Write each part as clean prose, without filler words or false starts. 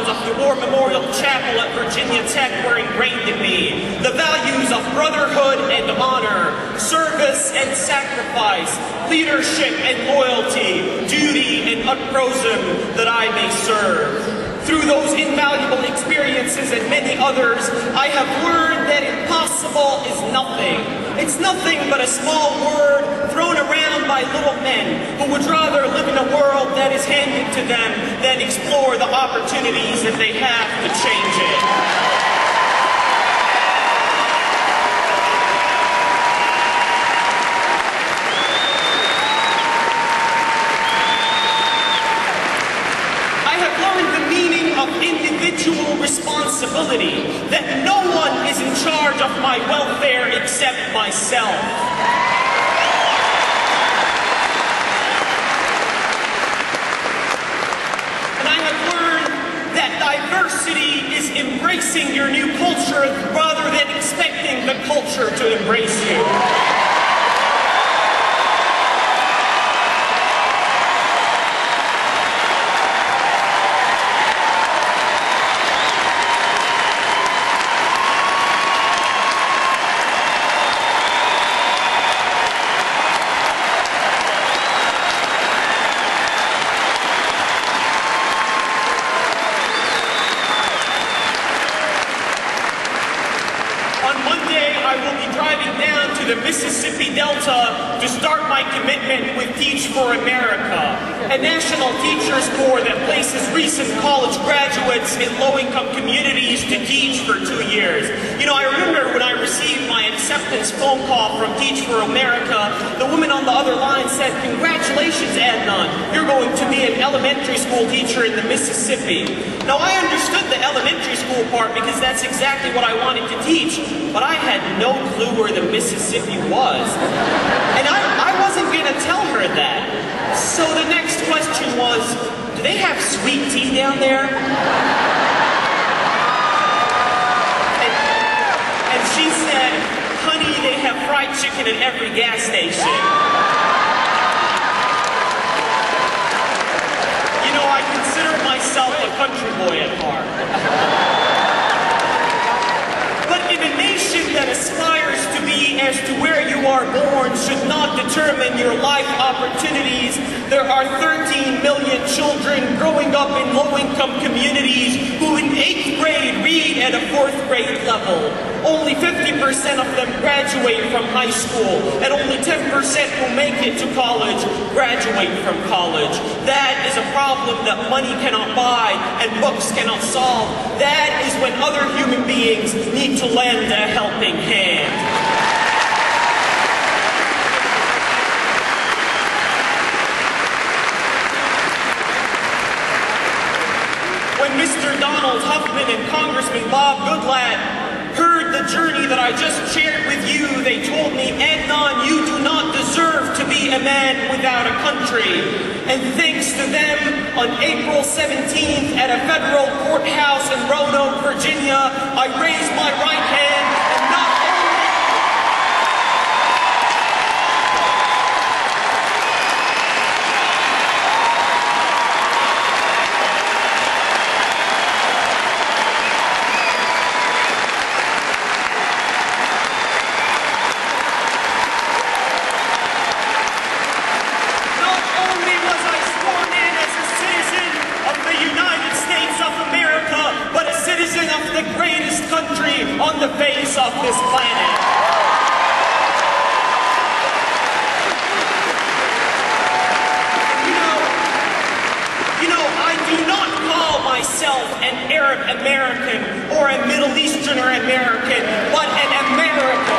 of the War Memorial Chapel at Virginia Tech were ingrained in me. The values of brotherhood and honor, service and sacrifice, leadership and loyalty, duty and utprosim that I may serve. Through those invaluable experiences and many others, I have learned that impossible is nothing. It's nothing but a small word thrown around by little men who would rather live in a world that is handed to them than explore the opportunities that they have to change it. Individual responsibility, that no one is in charge of my welfare except myself. And I have learned that diversity is embracing your new culture rather than expecting the culture to embrace you. The Mississippi Delta to start my commitment with Teach for America, a national teachers corps that places recent college graduates in low-income communities to teach for 2 years. You know, I remember when I received my acceptance phone call from Teach for America, the woman on the other line said, "Congratulations, Adnan, you're going to be an elementary school teacher in the Mississippi." Now, I understood the elementary school part because that's exactly what I wanted to teach, but I had no clue where the Mississippi was. And I wasn't going to tell her that. So the next question was, do they have sweet tea down there? And she said, "Honey, they have fried chicken at every gas station." You know, I consider myself a country boy at heart. But in a nation that aspires to be as to where you are born should not determine your life opportunities, there are 13 million children growing up in low-income communities who in 8th grade read at a 4th grade level. Only 50% of them graduate from high school, and only 10% who make it to college graduate from college. That is a problem that money cannot buy and books cannot solve. That is when other human beings need to lend a helping hand. When Mr. Donald Huffman and Congressman Bob Goodlatte heard the journey that I just shared with you, they told me, "Adnan, you do not deserve to be a man without a country." And thanks to them, on April 17th at a federal courthouse in Roanoke, Virginia, I raised my right hand and not on the face of this planet. You know, I do not call myself an Arab American or a Middle Easterner American, but an American.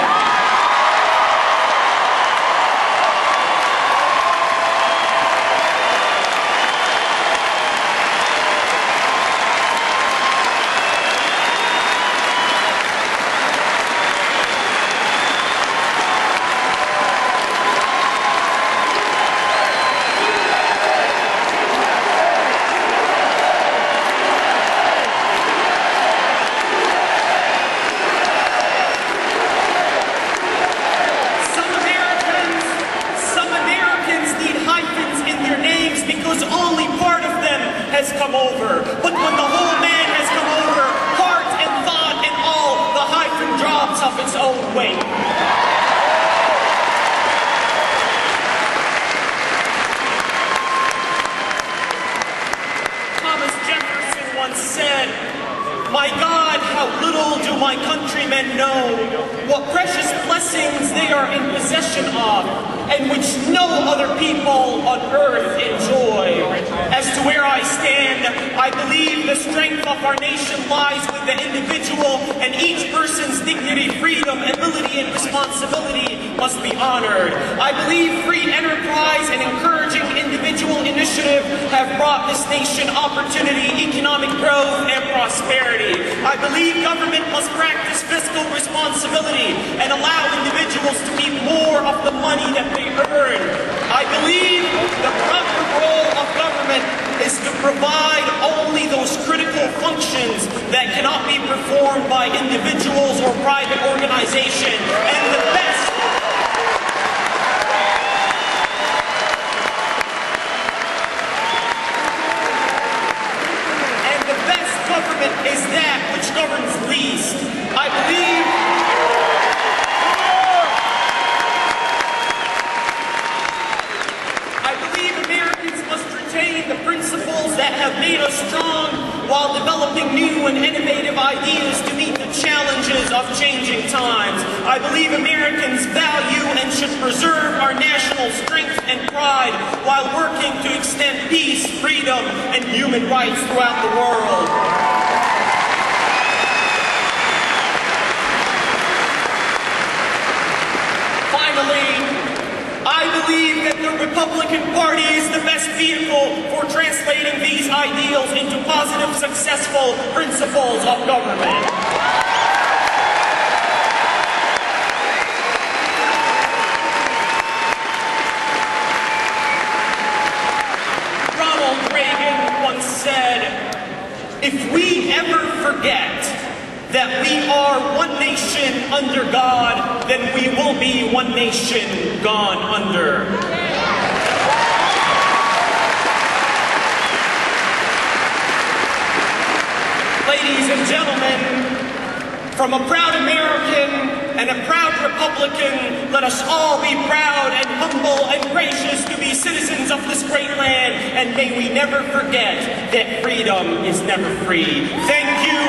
my countrymen know what precious blessings they are in possession of, and which no other people on earth enjoy. As to where I stand, I believe the strength of our nation lies with the individual, and each person's dignity, freedom, ability, and responsibility must be honored. I believe free enterprise and encouraging individual initiative have brought this nation opportunity, economic growth, and prosperity. I believe government must practice fiscal responsibility and allow individuals to keep more of the money that they earn. I believe the proper role of government is to provide only those critical functions that cannot be performed by individuals or private organizations. And the best government is that which governs least. I believe Americans must retain the principles that have made us strong while developing new and innovative ideas to meet the challenges of changing times. I believe Americans value and should preserve our national strength and pride while working to extend peace, freedom, and human rights throughout the world. I believe that the Republican Party is the best vehicle for translating these ideals into positive, successful principles of government. Ronald Reagan once said, "If we ever forget that we are one nation under God, then we will be one nation gone under." Ladies and gentlemen, from a proud American and a proud Republican, let us all be proud and humble and gracious to be citizens of this great land, and may we never forget that freedom is never free. Thank you.